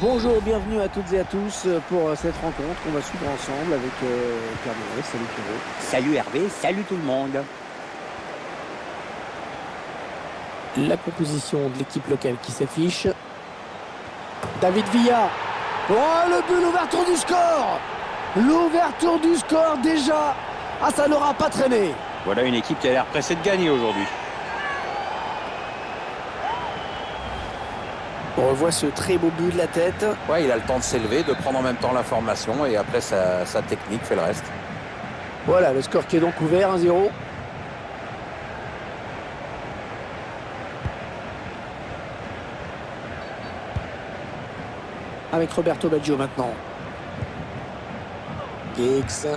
Bonjour, bienvenue à toutes et à tous pour cette rencontre qu'on va suivre ensemble avec Pierre Deleuze. Salut Pierrot. Salut Hervé, salut tout le monde. La composition de l'équipe locale qui s'affiche. David Villa. Oh, le but, l'ouverture du score. L'ouverture du score déjà. Ah, ça n'aura pas traîné. Voilà une équipe qui a l'air pressée de gagner aujourd'hui. On revoit ce très beau but de la tête. Ouais, il a le temps de s'élever, de prendre en même temps l'information et après sa technique fait le reste. Voilà, le score qui est donc ouvert, 1-0. Avec Roberto Baggio maintenant. Giggs.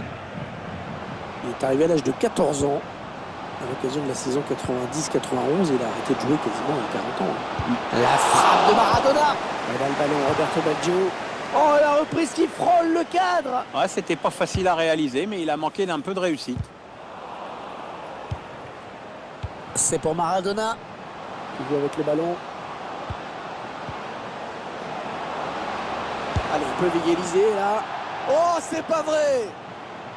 Il est arrivé à l'âge de 14 ans. À l'occasion de la saison 90-91, il a arrêté de jouer quasiment à 40 ans. La frappe de Maradona. Et là le ballon, Roberto Baggio. Oh, la reprise qui frôle le cadre. Ouais, c'était pas facile à réaliser, mais il a manqué d'un peu de réussite. C'est pour Maradona. Qui joue avec le ballon. Allez, ils peuvent égaliser là. Oh, c'est pas vrai.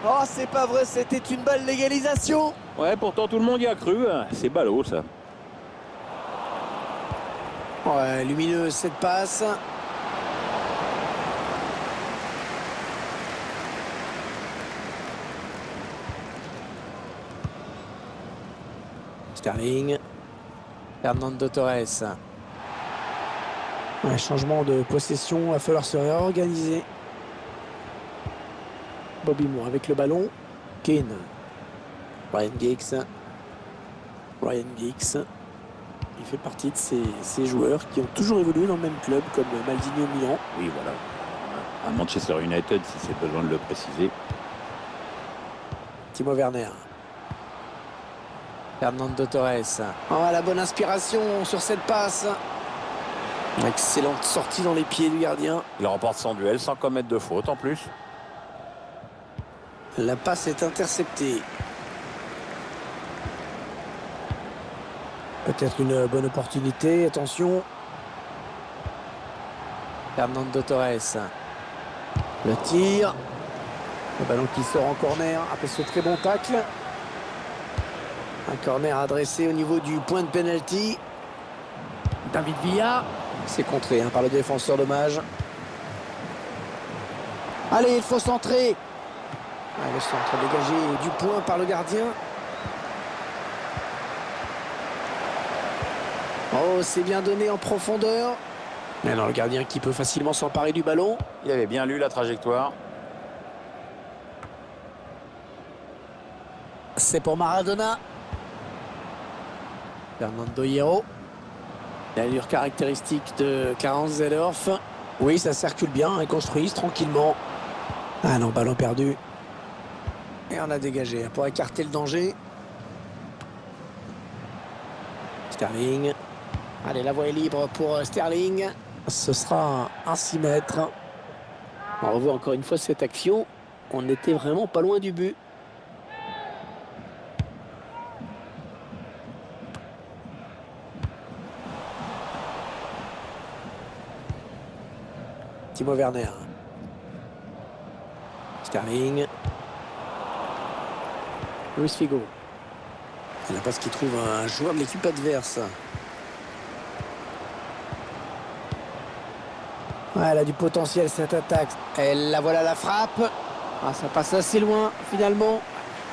Oh, c'est pas vrai, c'était une belle légalisation. Ouais, pourtant tout le monde y a cru. C'est ballot ça. Ouais, lumineuse cette passe. Sterling. Fernando Torres. Un changement de possession, il va falloir se réorganiser. Bobby Moore avec le ballon. Kane. Ryan Giggs. Ryan Giggs. Il fait partie de ces joueurs qui ont toujours évolué dans le même club, comme Maldini au Milan. Oui, voilà. À Manchester United, si c'est besoin de le préciser. Timo Werner. Fernando Torres. Oh, la bonne inspiration sur cette passe. Excellente sortie dans les pieds du gardien. Il remporte son duel sans commettre de faute en plus. La passe est interceptée. Peut-être une bonne opportunité. Attention. Fernando Torres. Le tir. Le ballon qui sort en corner après ce très bon tacle. Un corner adressé au niveau du point de pénalty. David Villa. C'est contré par le défenseur dommage. Allez, il faut centrer. Ah, le centre dégagé du point par le gardien. Oh, c'est bien donné en profondeur. Maintenant, le gardien qui peut facilement s'emparer du ballon. Il avait bien lu la trajectoire. C'est pour Maradona. Fernando Hierro. L'allure caractéristique de Clarence Seedorf. Oui, ça circule bien, ils construisent tranquillement. Ah non, ballon perdu. Et on a dégagé pour écarter le danger. Sterling. Allez, la voie est libre pour Sterling. Ce sera un 6 mètres. On revoit encore une fois cette action. On n'était vraiment pas loin du but. Timo Werner. Sterling. Luis Figo. La passe qui trouve un joueur de l'équipe adverse. Ouais, elle a du potentiel cette attaque. Et la voilà la frappe. Ah, ça passe assez loin finalement.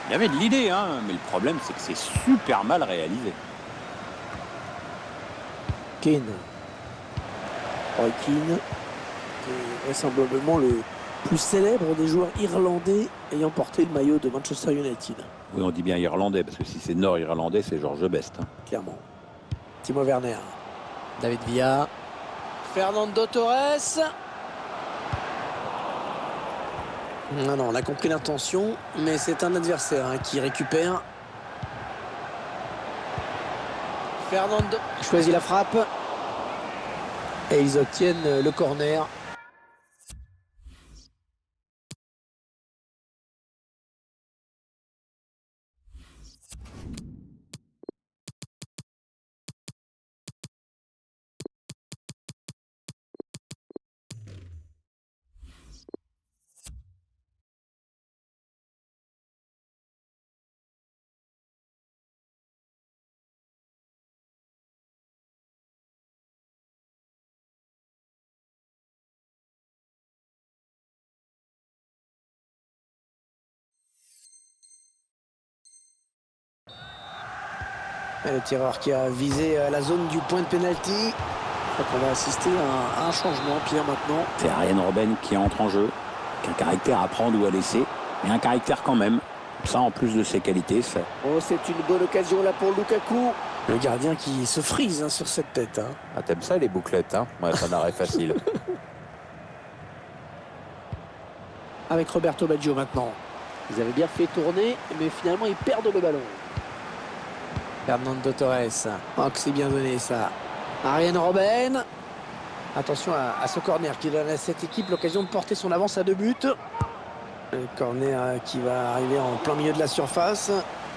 Il y avait de l'idée, hein, mais le problème c'est que c'est super mal réalisé. Keane. Roy Keane. Qui est vraisemblablement le plus célèbre des joueurs irlandais ayant porté le maillot de Manchester United. Oui, on dit bien irlandais, parce que si c'est nord-irlandais, c'est George Best. Clairement. Timo Werner. David Villa. Fernando Torres. Non, non, on a compris l'intention, mais c'est un adversaire qui récupère. Fernando choisit la frappe. Et ils obtiennent le corner. Et le tireur qui a visé la zone du point de pénalty. Je crois qu'on va assister à un changement, Pierre, maintenant. C'est Arjen Robben qui entre en jeu, qui a un caractère à prendre ou à laisser, mais un caractère quand même. Ça, en plus de ses qualités, ça... Oh, c'est une bonne occasion là pour Lukaku. Le gardien qui se frise sur cette tête. Ah, t'aimes ça les bouclettes, hein? Ouais, c'est un arrêt facile. Avec Roberto Baggio maintenant. Ils avaient bien fait tourner, mais finalement ils perdent le ballon. Fernando Torres. Oh, que c'est bien donné ça. Arjen Robben. Attention à ce corner qui donne à cette équipe l'occasion de porter son avance à 2 buts. Le corner qui va arriver en plein milieu de la surface.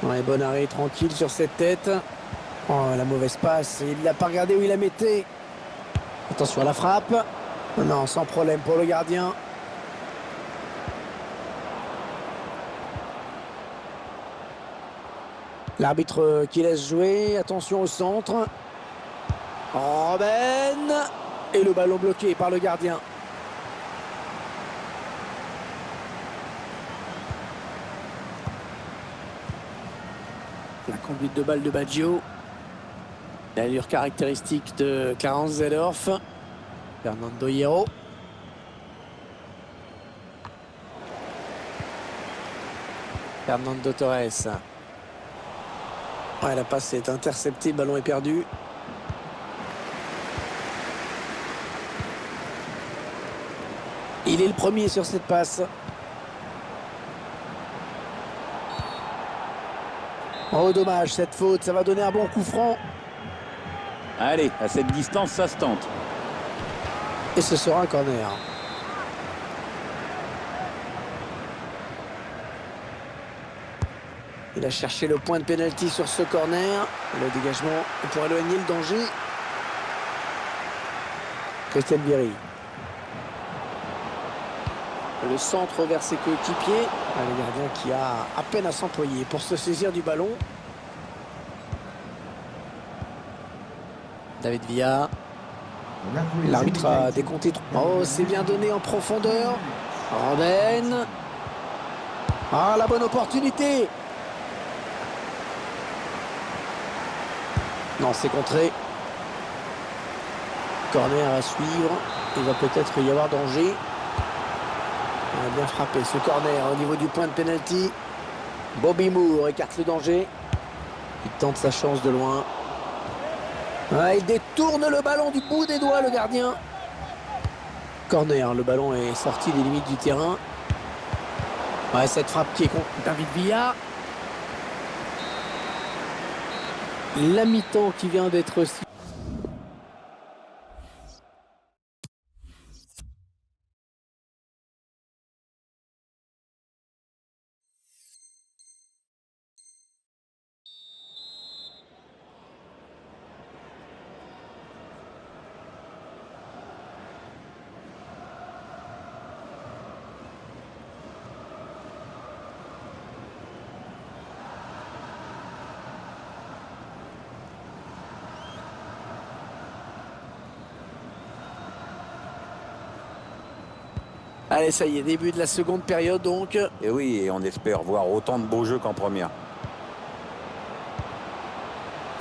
Ouais, bon arrêt tranquille sur cette tête. Oh, la mauvaise passe. Il ne l'a pas regardé où il la mettait. Attention à la frappe. Non, sans problème pour le gardien. L'arbitre qui laisse jouer. Attention au centre. Robben. Et le ballon bloqué par le gardien. La conduite de balle de Baggio. L'allure caractéristique de Clarence Seedorf. Fernando Hierro. Fernando Torres. Ouais, la passe est interceptée, le ballon est perdu. Il est le premier sur cette passe. Oh, dommage, cette faute, ça va donner un bon coup franc. Allez, à cette distance, ça se tente. Et ce sera un corner. Il a cherché le point de pénalty sur ce corner. Le dégagement pour éloigner le danger. Christian Vieri. Le centre vers ses coéquipiers. Le gardien qui a à peine à s'employer pour se saisir du ballon. David Villa. L'arbitre a décompté. Oh, c'est bien donné en profondeur. Robben. Ah, la bonne opportunité. Non, c'est contré. Corner à suivre. Il va peut-être y avoir danger. Il a bien frappé ce corner au niveau du point de pénalty. Bobby Moore écarte le danger. Il tente sa chance de loin. Ah, il détourne le ballon du bout des doigts, le gardien. Corner, le ballon est sorti des limites du terrain. Ouais, cette frappe qui est contre David Villa. La mi-temps qui vient d'être... Allez, ça y est, début de la seconde période donc. Et oui, et on espère voir autant de beaux jeux qu'en première.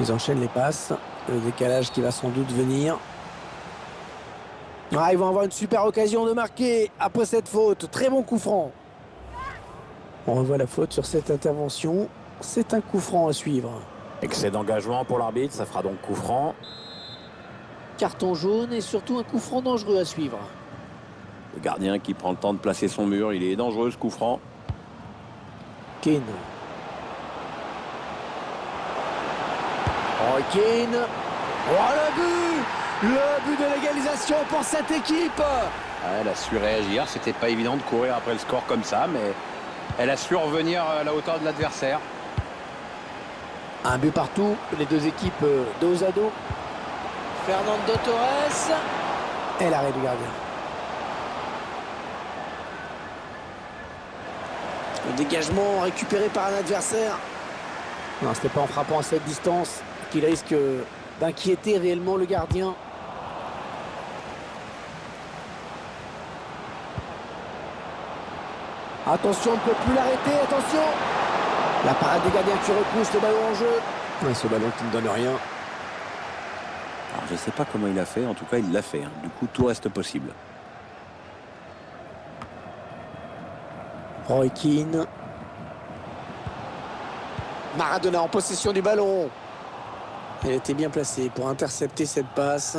Ils enchaînent les passes. Le décalage qui va sans doute venir. Ah, ils vont avoir une super occasion de marquer après cette faute. Très bon coup franc. On revoit la faute sur cette intervention. C'est un coup franc à suivre. Excès d'engagement pour l'arbitre, ça fera donc coup franc. Carton jaune et surtout un coup franc dangereux à suivre. Le gardien qui prend le temps de placer son mur, il est dangereux ce coup franc. Keane. Oh, Keane. Oh, le but! Le but de l'égalisation pour cette équipe. Elle a su réagir, c'était pas évident de courir après le score comme ça, mais elle a su revenir à la hauteur de l'adversaire. Un but partout, les deux équipes dos à dos. Fernando Torres. Et l'arrêt du gardien. Le dégagement récupéré par un adversaire. Non, ce n'est pas en frappant à cette distance qu'il risque d'inquiéter réellement le gardien. Attention, on ne peut plus l'arrêter, attention. La parade du gardien qui repousse le ballon en jeu. Ouais, ce ballon qui ne donne rien. Alors, je ne sais pas comment il a fait, en tout cas il l'a fait. Du coup, tout reste possible. Roy Keane. Maradona en possession du ballon. Elle était bien placée pour intercepter cette passe.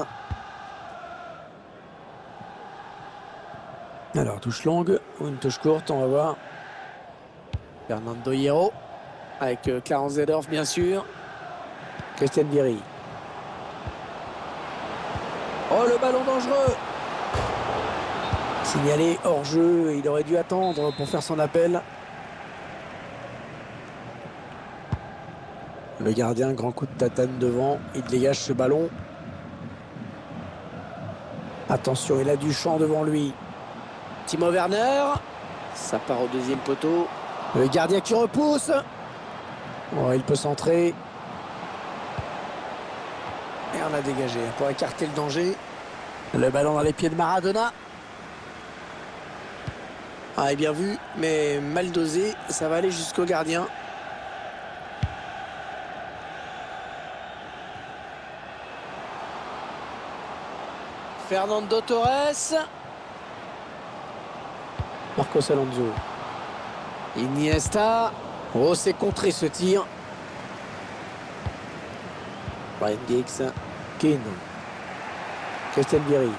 Alors, touche longue ou une touche courte, on va voir. Fernando Hierro avec Clarence Seedorf, bien sûr. Christian Vieri. Oh, le ballon dangereux. Signalé hors jeu, il aurait dû attendre pour faire son appel. Le gardien, grand coup de tatane devant, il dégage ce ballon. Attention, il a du champ devant lui. Timo Werner, ça part au deuxième poteau. Le gardien qui repousse. Oh, il peut centrer. Et on a dégagé pour écarter le danger. Le ballon dans les pieds de Maradona. Ah, et bien vu, mais mal dosé. Ça va aller jusqu'au gardien. Fernando Torres. Marcos Alonso. Iniesta. Oh, c'est contré ce tir. Ryan Giggs. Keane. Christian Vieri.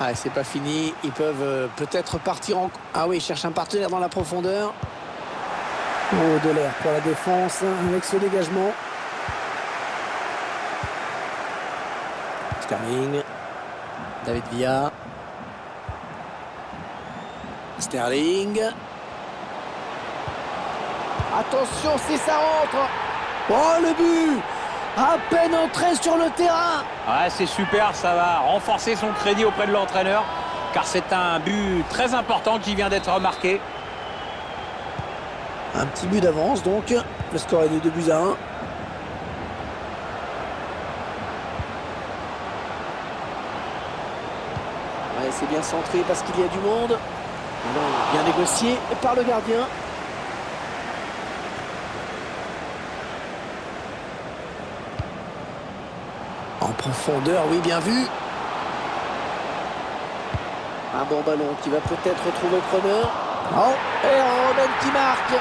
Ah, c'est pas fini. Ils peuvent peut-être partir en... Ah oui, ils cherchent un partenaire dans la profondeur. Oh, de l'air pour la défense avec ce dégagement. Sterling. David Villa. Sterling. Attention si ça rentre. Oh, le but. À peine entré sur le terrain. Ouais, c'est super, ça va renforcer son crédit auprès de l'entraîneur, car c'est un but très important qui vient d'être marqué. Un petit but d'avance donc. Le score est de 2-1. Ouais, c'est bien centré parce qu'il y a du monde. Bien négocié par le gardien. En profondeur, oui, bien vu. Un bon ballon qui va peut-être retrouver le preneur. Oh, et Robben qui marque.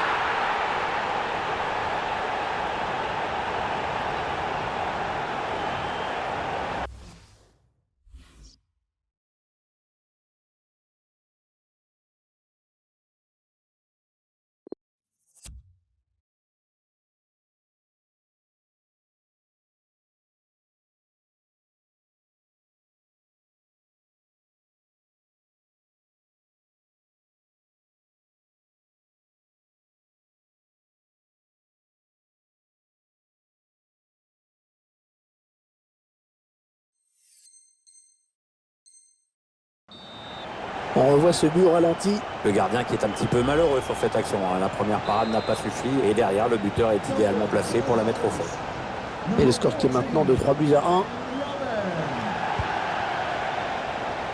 On revoit ce but au ralenti. Le gardien qui est un petit peu malheureux sur cette action. La première parade n'a pas suffi et derrière, le buteur est idéalement placé pour la mettre au fond. Et le score qui est maintenant de 3-1. Allez,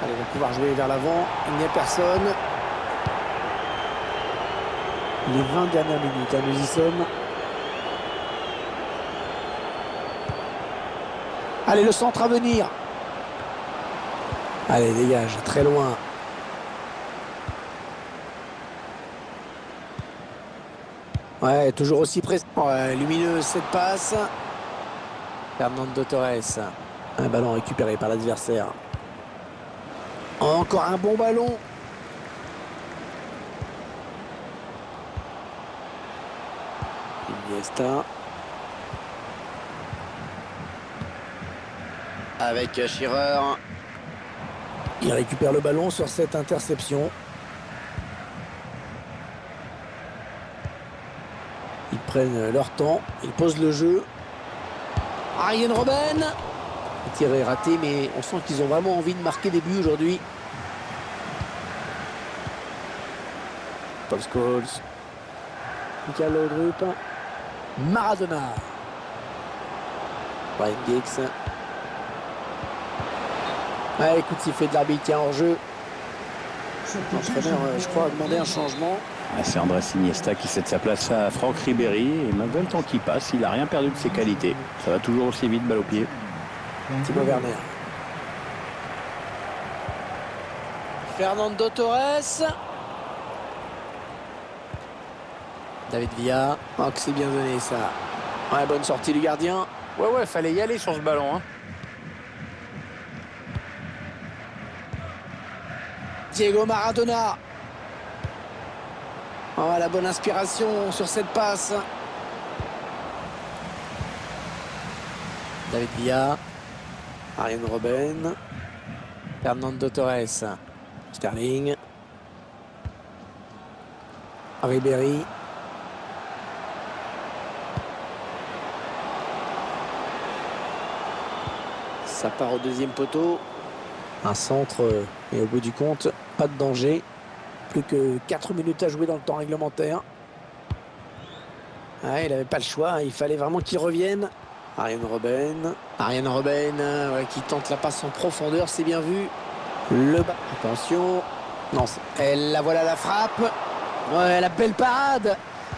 on va pouvoir jouer vers l'avant. Il n'y a personne. Les 20 dernières minutes, nous y sommes. Allez, le centre à venir. Allez, dégage, très loin. Ouais, toujours aussi pressé. Ouais, lumineuse cette passe. Fernando Torres. Un ballon récupéré par l'adversaire. Encore un bon ballon. Iniesta. Avec Shearer. Il récupère le ballon sur cette interception. Ils prennent leur temps. Ils posent le jeu. Arjen Robben. Le tir est raté, mais on sent qu'ils ont vraiment envie de marquer des buts aujourd'hui. Paul Scholes. Michael Laudrup. Maradona. Ryan Giggs. Ouais, écoute, il fait de l'arbitre hors jeu. L'entraîneur, je crois, a demandé un changement. C'est Andrés Iniesta qui cède sa place à Franck Ribéry. Et malgré le temps qui passe, il n'a rien perdu de ses qualités. Ça va toujours aussi vite, balle au pied. Timo Werner. Fernando Torres. David Villa. Oh, que c'est bien donné ça. Ouais, bonne sortie du gardien. Ouais, fallait y aller sur ce ballon. Diego Maradona. Oh, la bonne inspiration sur cette passe. David Villa. Arjen Robben. Fernando Torres. Sterling. Ribéry. Ça part au deuxième poteau. Un centre et au bout du compte, pas de danger. Plus que 4 minutes à jouer dans le temps réglementaire. Ah, il n'avait pas le choix, il fallait vraiment qu'il revienne. Arjen Robben. Arjen Robben ouais, qui tente la passe en profondeur, c'est bien vu. Le bas. Attention. Non, et la voilà la frappe. Ouais, la belle parade.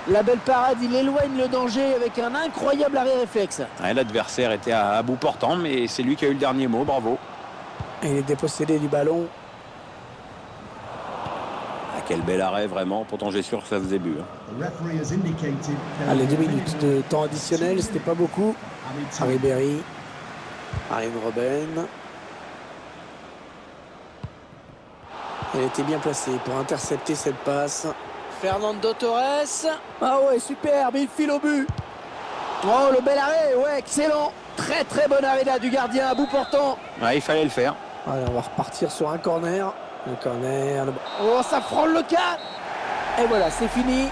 La belle parade, il éloigne le danger avec un incroyable arrêt réflexe. L'adversaire était à bout portant, mais c'est lui qui a eu le dernier mot. Bravo. Et il est dépossédé du ballon. Quel bel arrêt, vraiment. Pourtant, j'ai sûr que ça faisait but. Allez, 2 minutes de temps additionnel, c'était pas beaucoup. Ribéry. Arjen Robben. Elle était bien placée pour intercepter cette passe. Fernando Torres. Ah ouais, superbe, il file au but. Oh, le bel arrêt, ouais, excellent. Très très bon arrêt là du gardien à bout portant. Ouais, il fallait le faire. Allez, on va repartir sur un corner. Le corner. Oh, ça frôle le cadre. Et voilà, c'est fini.